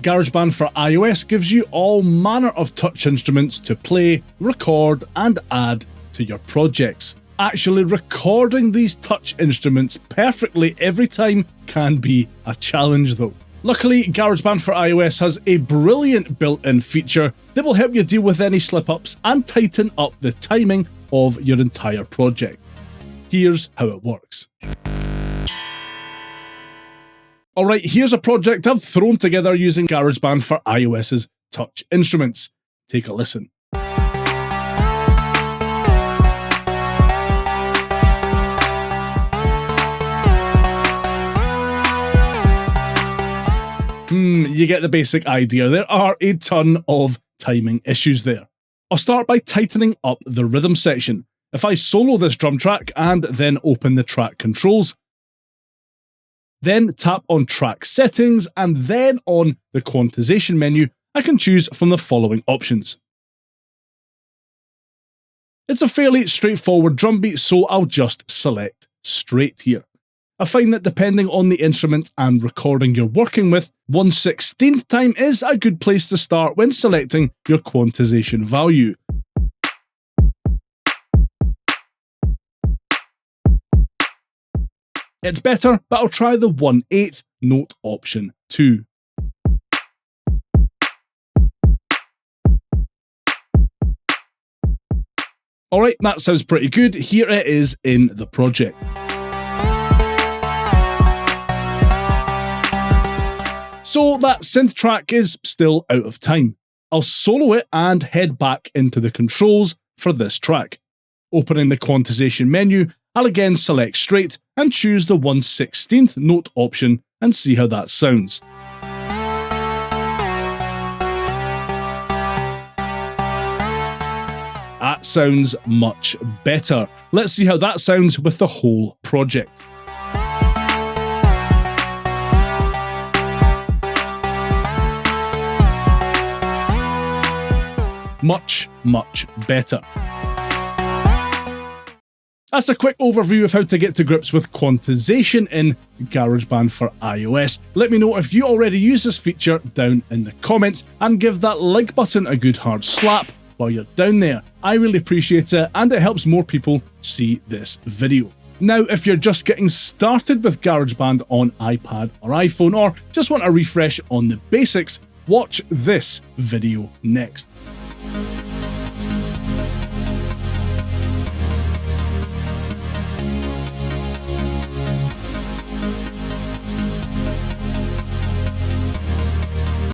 GarageBand for iOS gives you all manner of touch instruments to play, record, and add to your projects. Actually recording these touch instruments perfectly every time can be a challenge though. Luckily, GarageBand for iOS has a brilliant built-in feature that will help you deal with any slip-ups and tighten up the timing of your entire project. Here's how it works. Alright, here's a project I've thrown together using GarageBand for iOS's touch instruments. Take a listen. You get the basic idea. There are a ton of timing issues there. I'll start by tightening up the rhythm section. If I solo this drum track and then open the track controls, then tap on track settings and then on the quantization menu, I can choose from the following options. It's a fairly straightforward drum beat, so I'll just select straight here. I find that depending on the instrument and recording you're working with, 1/16th time is a good place to start when selecting your quantization value. It's better, but I'll try the 1/8th note option too. Alright, that sounds pretty good. Here it is in the project. So that synth track is still out of time. I'll solo it and head back into the controls for this track. Opening the quantization menu, I'll again select straight and choose the 1/16th note option and see how that sounds. That sounds much better. Let's see how that sounds with the whole project. Much, much better. That's a quick overview of how to get to grips with quantization in GarageBand for iOS. Let me know if you already use this feature down in the comments and give that like button a good hard slap while you're down there. I really appreciate it and it helps more people see this video. Now, if you're just getting started with GarageBand on iPad or iPhone or just want a refresh on the basics, watch this video next.